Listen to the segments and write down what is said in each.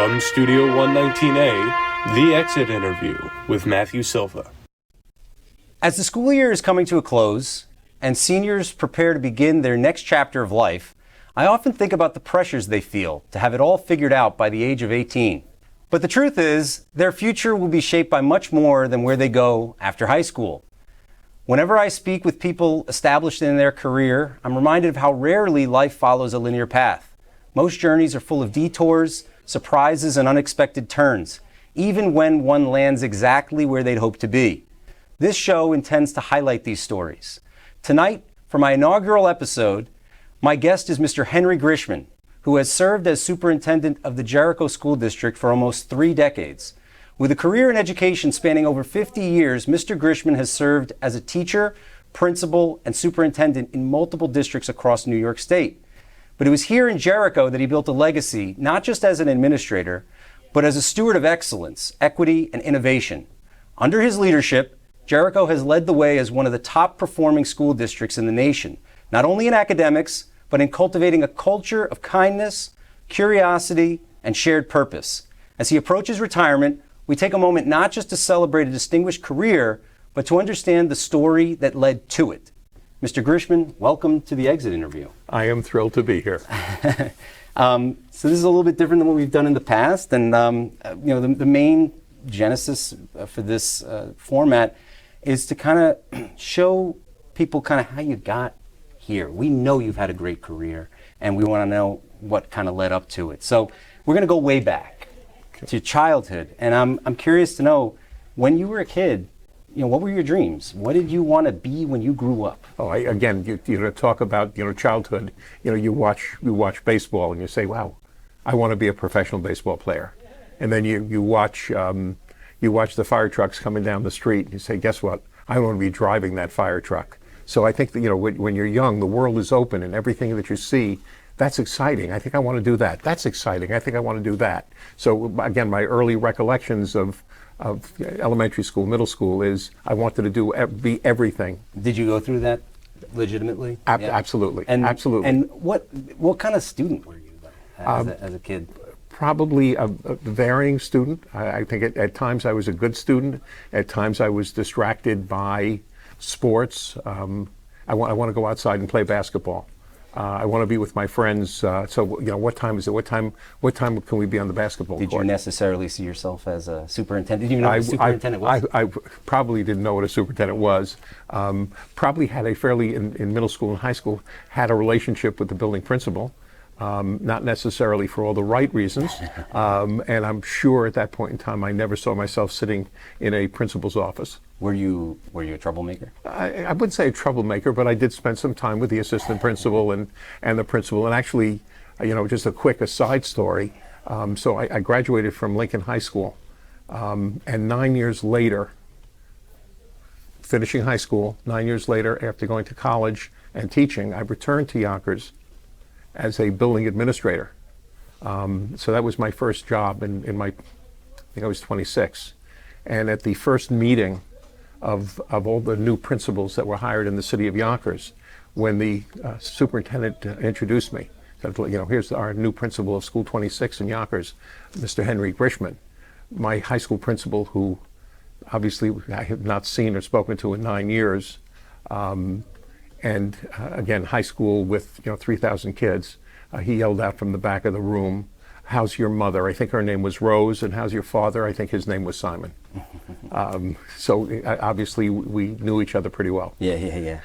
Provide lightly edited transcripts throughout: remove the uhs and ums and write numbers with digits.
From Studio 119A, The Exit Interview with Matthew Silva. As the school year is coming to a close and seniors prepare to begin their next chapter of life, I often think about the pressures they feel to have it all figured out by the age of 18. But the truth is, their future will be shaped by much more than where they go after high school. Whenever I speak with people established in their career, I'm reminded of how rarely life follows a linear path. Most journeys are full of detours, surprises, and unexpected turns, even when one lands exactly where they'd hoped to be. This show intends to highlight these stories. Tonight, for my inaugural episode, my guest is Mr. Henry Grishman, who has served as superintendent of the Jericho School District for almost 3 decades. With a career in education spanning over 50 years, Mr. Grishman has served as a teacher, principal, and superintendent in multiple districts across New York State. But it was here in Jericho that he built a legacy, not just as an administrator, but as a steward of excellence, equity, and innovation. Under his leadership, Jericho has led the way as one of the top performing school districts in the nation, not only in academics, but in cultivating a culture of kindness, curiosity, and shared purpose. As he approaches retirement, we take a moment not just to celebrate a distinguished career, but to understand the story that led to it. Mr. Grishman, welcome to the Exit Interview. I am thrilled to be here. So this is a little bit different than what we've done in the past, and the main genesis for this format is to kind of show people kind of how you got here. We know you've had a great career, and we want to know what kind of led up to it. So we're going to go way back to childhood, and I'm curious to know, when you were a kid, what were your dreams? What did you want to be when you grew up? Oh, you talk about childhood. You watch baseball and you say, "Wow, I want to be a professional baseball player." And then you watch the fire trucks coming down the street and you say, "Guess what? I want to be driving that fire truck." So I think that when you're young, the world is open and everything that you see, that's exciting. I think I want to do that. That's exciting. I think I want to do that. So again, my early recollections of elementary school, middle school is I wanted to be everything. Did you go through that legitimately? Absolutely. Absolutely. And what kind of student were you as a kid? Probably a varying student. I think at times I was a good student. At times I was distracted by sports. I want to go outside and play basketball. I want to be with my friends. So what time is it? What time can we be on the basketball court? Did you necessarily see yourself as a superintendent? Did you know what a superintendent was? I probably didn't know what a superintendent was. Probably had a fairly, in middle school and high school, had a relationship with the building principal. Not necessarily for all the right reasons. And I'm sure at that point in time, I never saw myself sitting in a principal's office. Were you a troublemaker? I wouldn't say a troublemaker, but I did spend some time with the assistant principal and the principal. And actually, just a quick aside story. So I graduated from Lincoln High School. And 9 years later, finishing high school, 9 years later, after going to college and teaching, I returned to Yonkers as a building administrator. So that was my first job I think I was 26. And at the first meeting of all the new principals that were hired in the city of Yonkers, when the superintendent introduced me, said, here's our new principal of School 26 in Yonkers, Mr. Henry Grishman, my high school principal, who obviously I have not seen or spoken to in 9 years. And again, high school with 3,000 kids, he yelled out from the back of the room, "How's your mother?" I think her name was Rose, and "How's your father?" I think his name was Simon. So obviously we knew each other pretty well. Yeah.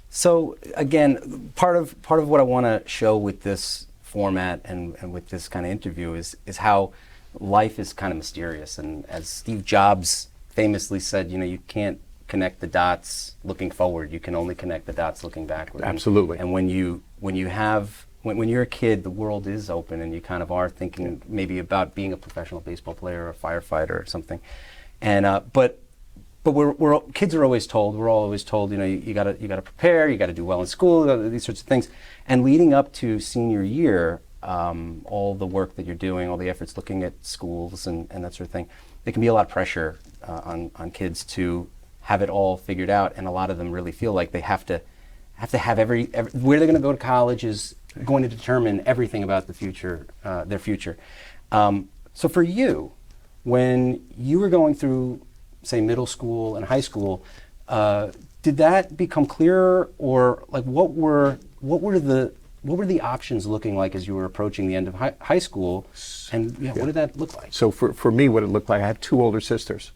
So again, part of what I want to show with this format and with this kind of interview is how life is kind of mysterious. And as Steve Jobs famously said, you can't connect the dots looking forward. You can only connect the dots looking backward. Absolutely. And when you're a kid, the world is open, and you kind of are thinking maybe about being a professional baseball player or a firefighter or something. And but kids are always told. We're all always told. You gotta prepare. You gotta do well in school. These sorts of things. And leading up to senior year, all the work that you're doing, all the efforts looking at schools and that sort of thing, there can be a lot of pressure on kids to have it all figured out, and a lot of them really feel like they have to have every where they're going to go to college is going to determine everything about the future, their future. So for you, when you were going through, say, middle school and high school, did that become clearer, or like what were the options looking like as you were approaching the end of high school, and what did that look like? So for me, what it looked like, I had two older sisters.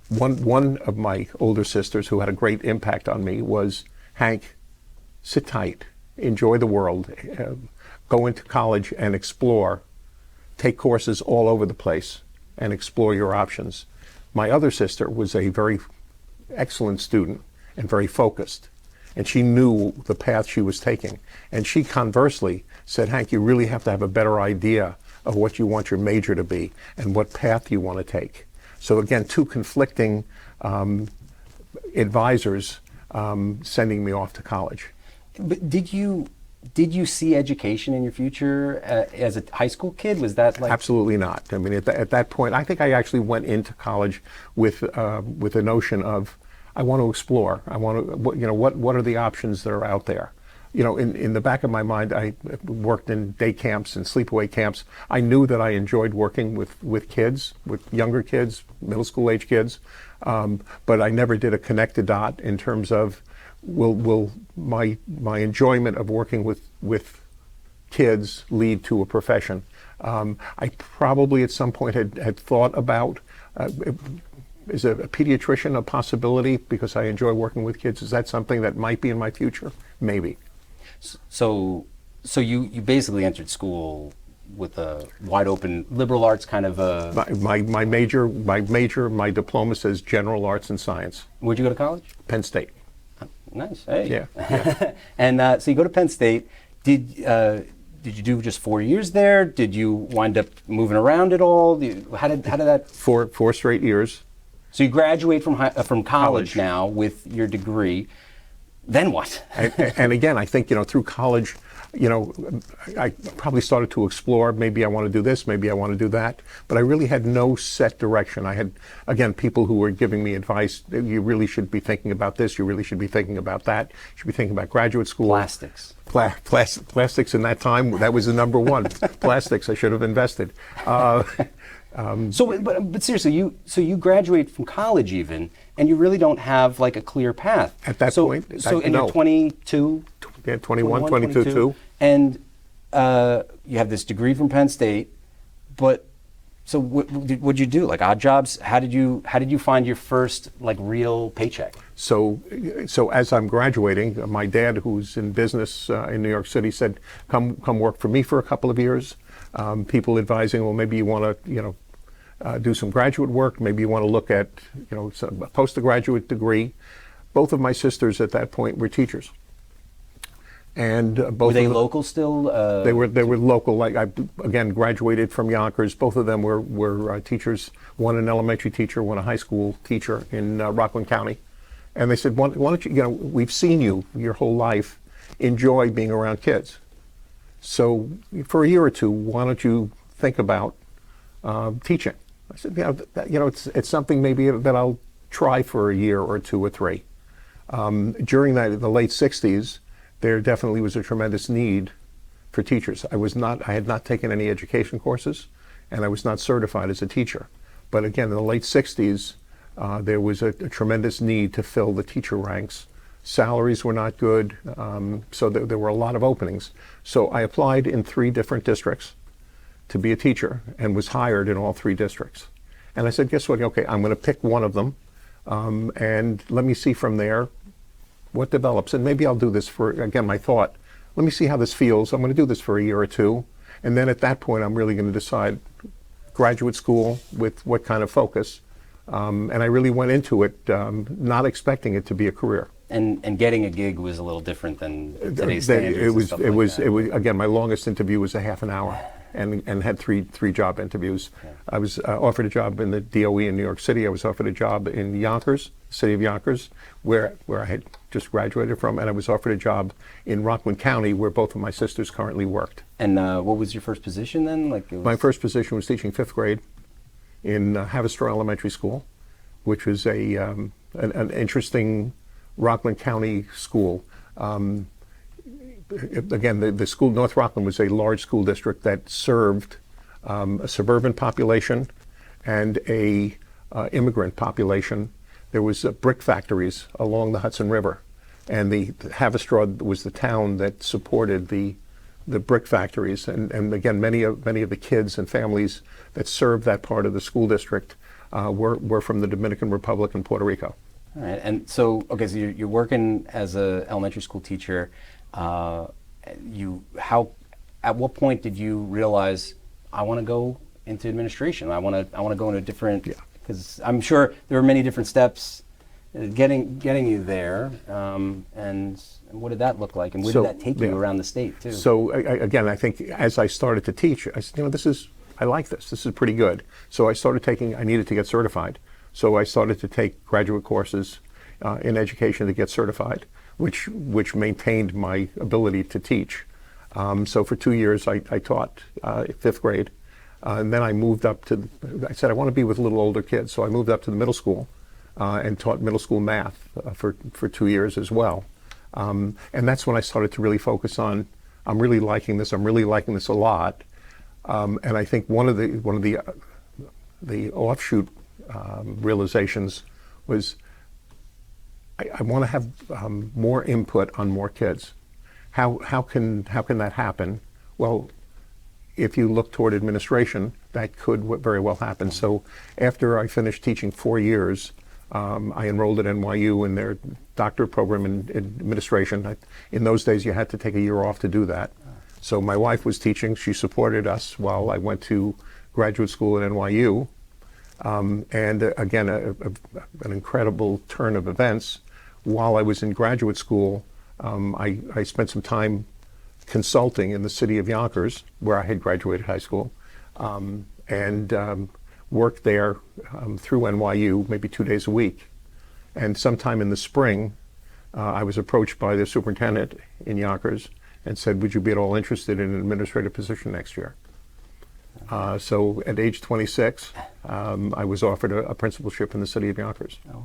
One of my older sisters who had a great impact on me was, Hank, sit tight, enjoy the world, go into college and explore, take courses all over the place and explore your options. My other sister was a very excellent student and very focused, and she knew the path she was taking. And she conversely said, Hank, you really have to have a better idea of what you want your major to be and what path you want to take. So again, two conflicting advisors sending me off to college. But did you see education in your future as a high school kid? Was that like... Absolutely not. I mean, at that point, I think I actually went into college with a notion of, I want to explore. I want to, what are the options that are out there? In the back of my mind, I worked in day camps and sleepaway camps. I knew that I enjoyed working with kids, with younger kids, middle school age kids, but I never did a connect the dot in terms of, will my enjoyment of working with kids lead to a profession? I probably at some point had thought about, is a pediatrician a possibility because I enjoy working with kids? Is that something that might be in my future? Maybe. So you basically entered school with a wide open liberal arts kind of a... My diploma says general arts and science. Where'd you go to college? Penn State. Nice. Hey. Yeah. And so you go to Penn State. Did you do just 4 years there? Did you wind up moving around at all? How did that? Four straight years. So you graduate from college now with your degree. Then what? and again, I think through college, I probably started to explore. Maybe I want to do this. Maybe I want to do that. But I really had no set direction. I had, again, people who were giving me advice. You really should be thinking about this. You really should be thinking about that. You should be thinking about graduate school. Plastics. Plastics in that time, that was the number one. Plastics, I should have invested. But seriously, you graduate from college even, and you really don't have like a clear path. At that point, you're 22? Yeah, 21, 22. And you have this degree from Penn State, but so what'd you do? Like odd jobs? How did you find your first like real paycheck? So as I'm graduating, my dad, who's in business in New York City, said, "Come work for me for a couple of years." People advising, well, maybe you want to do some graduate work. Maybe you want to look at a postgraduate degree. Both of my sisters at that point were teachers. And both were they local still? They were local. Like I again graduated from Yonkers. Both of them were teachers. One an elementary teacher, one a high school teacher in Rockland County. And they said, why don't you? We've seen you your whole life. Enjoy being around kids. So for a year or two, why don't you think about teaching? I said, it's something maybe that I'll try for a year or two or three. During the late '60s. There definitely was a tremendous need for teachers. I had not taken any education courses, and I was not certified as a teacher. But again, in the late '60s, there was a tremendous need to fill the teacher ranks. Salaries were not good, so there were a lot of openings. So I applied in 3 different districts to be a teacher and was hired in all 3 districts. And I said, guess what? Okay, I'm going to pick one of them, and let me see from there what develops. And maybe I'll do this for, again, my thought, let me see how this feels. I'm going to do this for a year or two. And then at that point, I'm really going to decide graduate school with what kind of focus. And I really went into it not expecting it to be a career. And getting a gig was a little different than today's standards. It was again, my longest interview was a half an hour. And had three job interviews. Yeah. I was offered a job in the DOE in New York City. I was offered a job in Yonkers, city of Yonkers, where I had just graduated from, and I was offered a job in Rockland County, where both of my sisters currently worked. And what was your first position then? My first position was teaching 5th grade in Haverstraw Elementary School, which was an interesting Rockland County school. Again, the school, North Rockland, was a large school district that served a suburban population and a immigrant population. There was brick factories along the Hudson River, and the Haverstraw was the town that supported the brick factories. And again, many of the kids and families that served that part of the school district were from the Dominican Republic and Puerto Rico. All right, and so you're working as an elementary school teacher. At what point did you realize I want to go into administration? I want to go in a different, because I'm sure there were many different steps getting you there. And what did that look like, and where did that take you around the state too? So again, I think as I started to teach, I said, I like this. This is pretty good. So I needed to get certified. So I started to take graduate courses in education to get certified, which maintained my ability to teach. So for 2 years I taught 5th grade. And then I moved up I said I want to be with little older kids. So I moved up to the middle school and taught middle school math for 2 years as well. And that's when I started to really focus on, I'm really liking this a lot. And I think one of the offshoot realizations was I want to have more input on more kids. How can that happen? Well, if you look toward administration, that could very well happen. So after I finished teaching 4 years, I enrolled at NYU in their doctorate program in administration. In those days, you had to take a year off to do that. So my wife was teaching. She supported us while I went to graduate school at NYU. And again, an incredible turn of events. While I was in graduate school, I spent some time consulting in the city of Yonkers, where I had graduated high school, and worked there through NYU, maybe 2 days a week. And sometime in the spring, I was approached by the superintendent in Yonkers and said, would you be at all interested in an administrative position next year? So at age 26, I was offered a principalship in the city of Yonkers. Oh,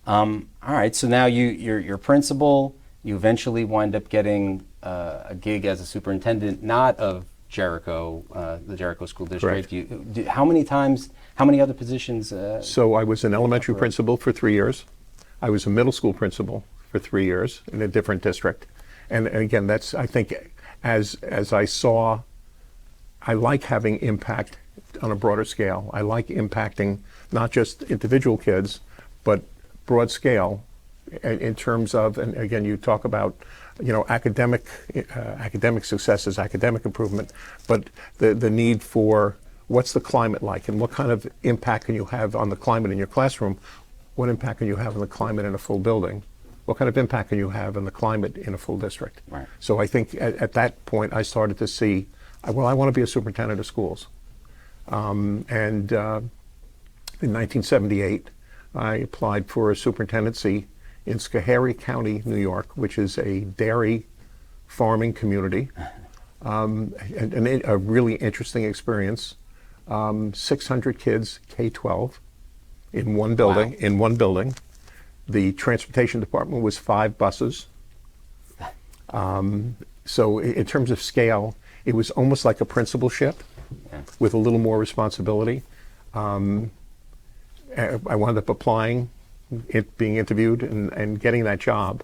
wow. All right, so now you're principal. You eventually wind up getting a gig as a superintendent, not of Jericho, the Jericho School District. How many other positions? So I was an elementary principal for 3 years. I was a middle school principal for 3 years in a different district. And again, that's, I think, as I saw, I like having impact on a broader scale. I like impacting not just individual kids, but broad scale in terms of, and again, you talk about, academic successes, academic improvement, but the need for what's the climate like, and what kind of impact can you have on the climate in your classroom? What impact can you have on the climate in a full building? What kind of impact can you have on the climate in a full district? Right. So I think at that point I started to see, I want to be a superintendent of schools. And in 1978, I applied for a superintendency in Schoharie County, New York, which is a dairy farming community, and a really interesting experience. 600 kids, K-12, in one building. Wow. In one building. The transportation department was 5 buses. So in terms of scale, it was almost like a principalship with a little more responsibility. I wound up applying, being interviewed, and getting that job.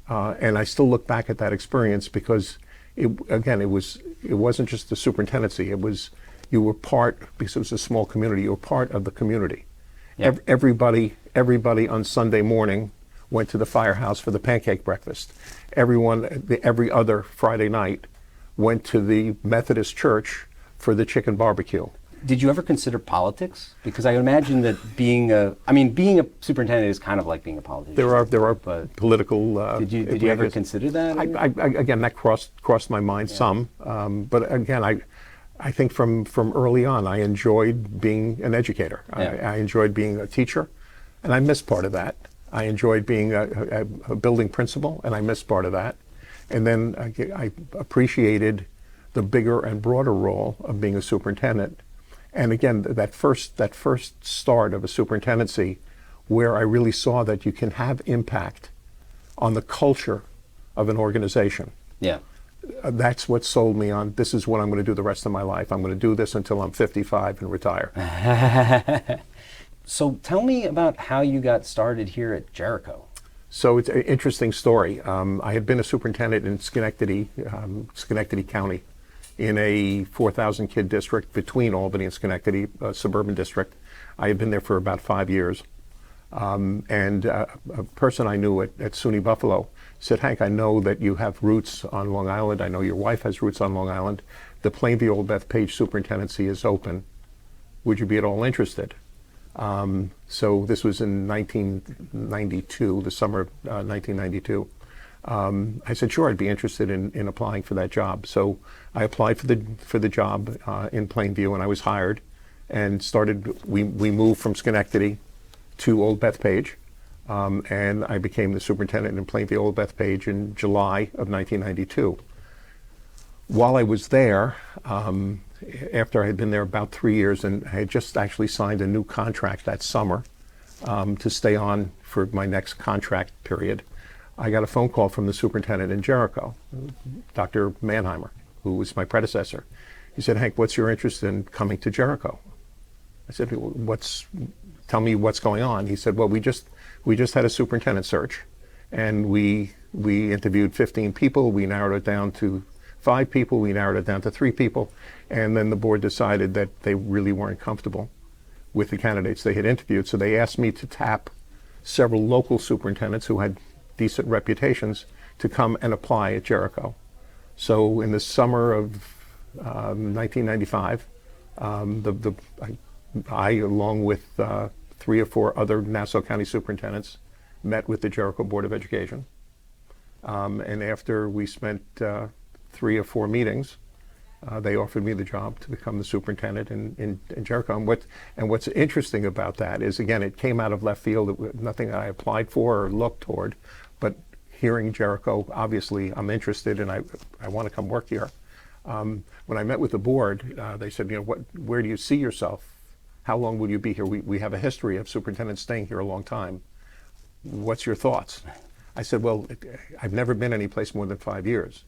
And I still look back at that experience because, it wasn't just the superintendency. You were part, because it was a small community, you were part of the community. Yep. Everybody on Sunday morning went to the firehouse for the pancake breakfast. Every other Friday night went to the Methodist church for the chicken barbecue. Did you ever consider politics? Because I imagine that being a superintendent is kind of like being a politician. There are political. Did you ever consider that? Again, that crossed my mind some. But again, I think from early on, I enjoyed being an educator. I enjoyed being a teacher, and I missed part of that. I enjoyed being a building principal, and I missed part of that. And then I appreciated the bigger and broader role of being a superintendent. And again, that first start of a superintendency, where I really saw that you can have impact on the culture of an organization. Yeah. that's what sold me on, this is what I'm going to do the rest of my life. I'm going to do this until I'm 55 and retire. So tell me about how you got started here at Jericho. So it's an interesting story. I had been a superintendent in Schenectady County, in a 4,000 kid district between Albany and Schenectady, a suburban district. I had been there for about 5 years. And a person I knew at SUNY Buffalo said, Hank, I know that you have roots on Long Island. I know your wife has roots on Long Island. The Plainview Old Bethpage superintendency is open. Would you be at all interested? So this was in 1992, the summer of 1992. I said, sure, I'd be interested in applying for that job. So I applied for the job in Plainview, and I was hired and started. We moved from Schenectady to Old Bethpage, and I became the superintendent in Plainview Old Bethpage in July of 1992. While I was there, after I had been there about 3 years, and I had just actually signed a new contract that summer to stay on for my next contract period, I got a phone call from the superintendent in Jericho, Dr. Mannheimer, who was my predecessor. He said, Hank, what's your interest in coming to Jericho? I said, tell me what's going on. He said, well, we just had a superintendent search, and we interviewed 15 people. We narrowed it down to 5 people. We narrowed it down to 3 people. And then the board decided that they really weren't comfortable with the candidates they had interviewed. So they asked me to tap several local superintendents who had decent reputations to come and apply at Jericho. So in the summer of 1995, I, along with 3 or 4 other Nassau County superintendents, met with the Jericho Board of Education. And after we spent 3 or 4 meetings, they offered me the job to become the superintendent in Jericho. And what's interesting about that is, again, it came out of left field. It was nothing I applied for or looked toward, but hearing Jericho, obviously I'm interested and I want to come work here. When I met with the board, they said, where do you see yourself? How long will you be here? We have a history of superintendents staying here a long time. What's your thoughts? I said, well, I've never been any place more than 5 years.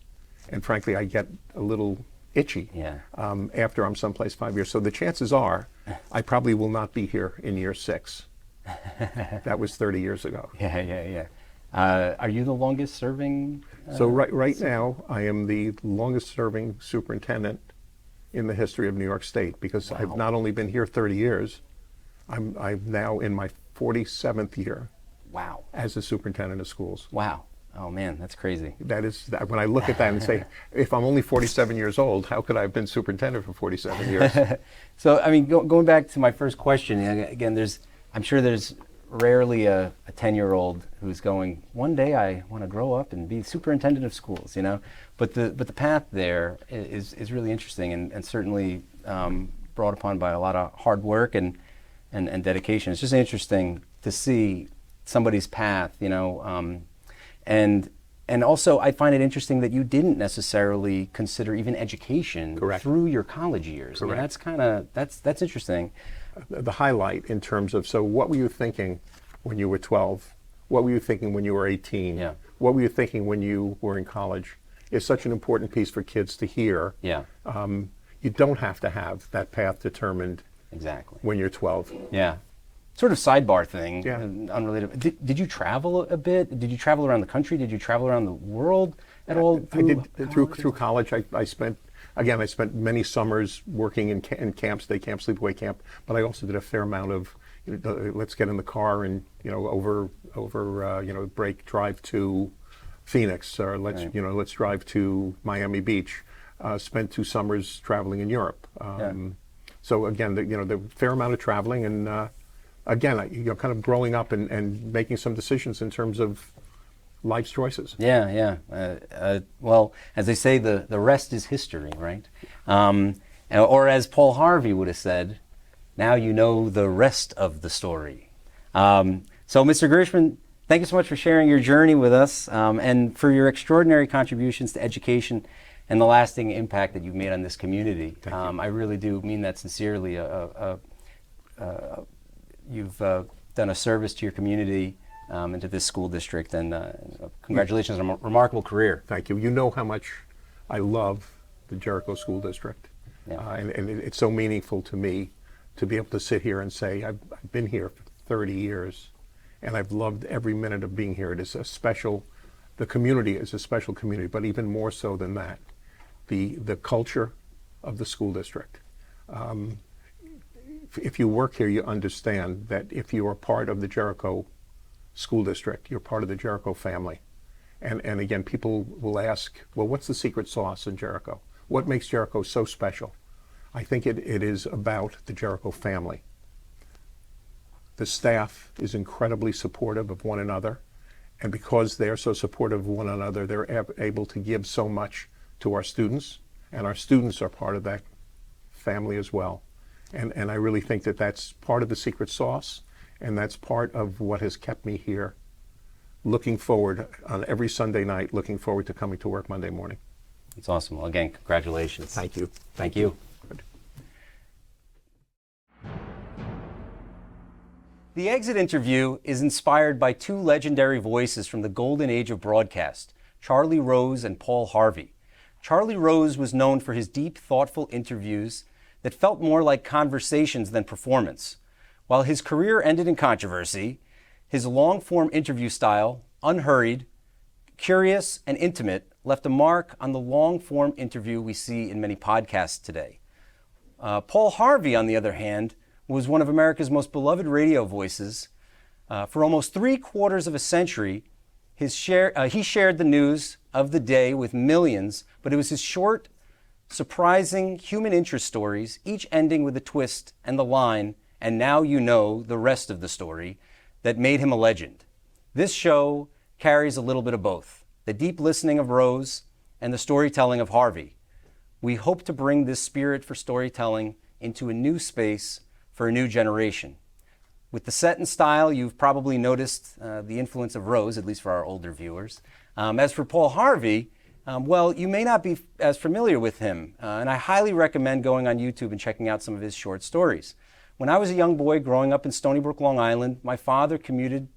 And frankly, I get a little itchy after I'm someplace 5 years. So the chances are I probably will not be here in year 6. That was 30 years ago. Yeah. Are you the longest serving? So right now, I am the longest serving superintendent in the history of New York State, because I've not only been here 30 years, I'm now in my 47th year. Wow. As a superintendent of schools. Wow. Oh man, that's crazy. That is, when I look at that and say, if I'm only 47 years old, how could I have been superintendent for 47 years? So, I mean, going back to my first question, again, I'm sure there's rarely a 10-year-old who's going, one day I want to grow up and be superintendent of schools, But the path there is really interesting and certainly brought upon by a lot of hard work and dedication. It's just interesting to see somebody's path, and also I find it interesting that you didn't necessarily consider even education through your college years. Correct. I mean, that's interesting. The highlight in terms of, so what were you thinking when you were 12? What were you thinking when you were 18? Yeah. What were you thinking when you were in college? It's such an important piece for kids to hear. Yeah. You don't have to have that path determined Exactly. when you're 12. Yeah. Sort of sidebar thing, Yeah. unrelated. Did you travel a bit? Did you travel around the country? Did you travel around the world at all? I did through college. I spent many summers working in camps, day camp, sleepaway camp. But I also did a fair amount of, let's get in the car and over break, drive to Phoenix, or let's drive to Miami Beach. Spent 2 summers traveling in Europe. So again, the fair amount of traveling, and again, kind of growing up and making some decisions in terms of life's choices. Yeah. Well, as they say, the rest is history, right? Or as Paul Harvey would have said, now you know the rest of the story. So, Mr. Grishman, thank you so much for sharing your journey with us and for your extraordinary contributions to education and the lasting impact that you've made on this community. Thank you. I really do mean that sincerely. You've done a service to your community and to this school district, and congratulations on a remarkable career. Thank you. You know how much I love the Jericho School District. Yeah. And it's so meaningful to me to be able to sit here and say, I've been here for 30 years, and I've loved every minute of being here. It is a special, the community is a special community, but even more so than that, the culture of the school district. If you work here, you understand that if you are part of the Jericho School District, you're part of the Jericho family. And again, people will ask, well, what's the secret sauce in Jericho? What makes Jericho so special? I think it is about the Jericho family. The staff is incredibly supportive of one another, and because they're so supportive of one another, they're able to give so much to our students, and our students are part of that family as well. And I really think that that's part of the secret sauce, and that's part of what has kept me here, looking forward on every Sunday night, looking forward to coming to work Monday morning. That's awesome. Well, again, congratulations. Thank you. Thank you. Good. The exit interview is inspired by two legendary voices from the golden age of broadcast, Charlie Rose and Paul Harvey. Charlie Rose was known for his deep, thoughtful interviews that felt more like conversations than performance. While his career ended in controversy, his long-form interview style, unhurried, curious, and intimate, left a mark on the long-form interview we see in many podcasts today. Paul Harvey, on the other hand, was one of America's most beloved radio voices. For almost 3/4 of a century, he shared the news of the day with millions, but it was his short, surprising human interest stories, each ending with a twist and the line, and now you know the rest of the story, that made him a legend. This show carries a little bit of both, the deep listening of Rose and the storytelling of Harvey. We hope to bring this spirit for storytelling into a new space for a new generation. With the set and style, you've probably noticed the influence of Rose, at least for our older viewers. As for Paul Harvey, well, you may not be as familiar with him, and I highly recommend going on YouTube and checking out some of his short stories. When I was a young boy growing up in Stony Brook, Long Island, my father commuted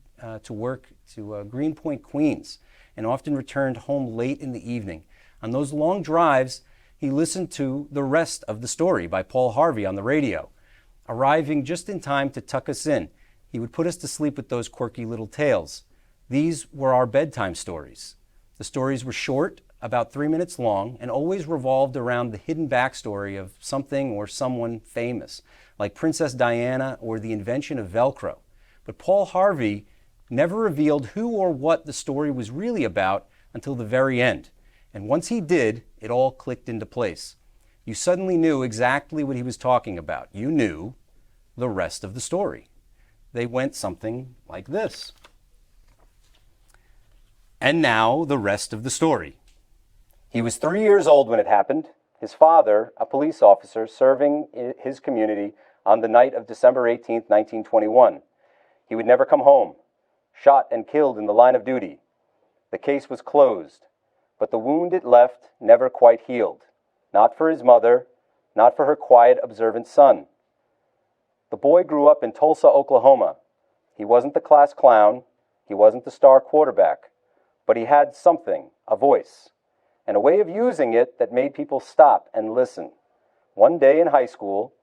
to work to Greenpoint, Queens, and often returned home late in the evening. On those long drives, he listened to the rest of the story by Paul Harvey on the radio. Arriving just in time to tuck us in, he would put us to sleep with those quirky little tales. These were our bedtime stories. The stories were short, about 3 minutes long, and always revolved around the hidden backstory of something or someone famous, like Princess Diana or the invention of Velcro. But Paul Harvey never revealed who or what the story was really about until the very end. And once he did, it all clicked into place. You suddenly knew exactly what he was talking about. You knew the rest of the story. They went something like this. And now the rest of the story. He was 3 years old when it happened. His father, a police officer serving his community on the night of December 18, 1921. He would never come home, shot and killed in the line of duty. The case was closed, but the wound it left never quite healed. Not for his mother, not for her quiet, observant son. The boy grew up in Tulsa, Oklahoma. He wasn't the class clown, he wasn't the star quarterback, but he had something, a voice, and a way of using it that made people stop and listen. One day in high school,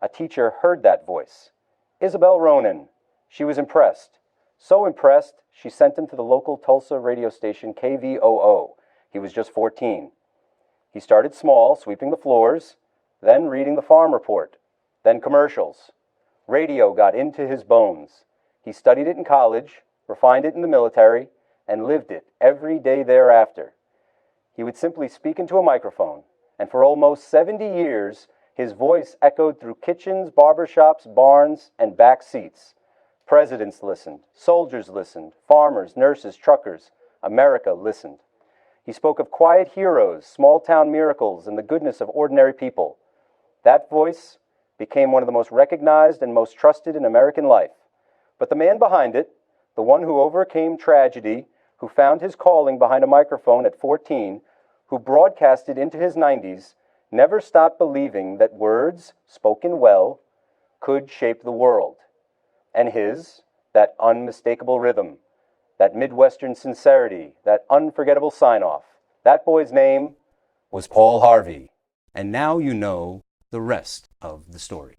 a teacher heard that voice. Isabel Ronan. She was impressed. So impressed, she sent him to the local Tulsa radio station KVOO. He was just 14. He started small, sweeping the floors, then reading the farm report, then commercials. Radio got into his bones. He studied it in college, refined it in the military, and lived it every day thereafter. He would simply speak into a microphone, and for almost 70 years, his voice echoed through kitchens, barbershops, barns, and back seats. Presidents listened, soldiers listened, farmers, nurses, truckers. America listened. He spoke of quiet heroes, small-town miracles, and the goodness of ordinary people. That voice became one of the most recognized and most trusted in American life. But the man behind it, the one who overcame tragedy, who found his calling behind a microphone at 14, who broadcasted into his 90s, never stopped believing that words, spoken well, could shape the world. And his, that unmistakable rhythm, that Midwestern sincerity, that unforgettable sign-off, that boy's name was Paul Harvey. And now you know the rest of the story.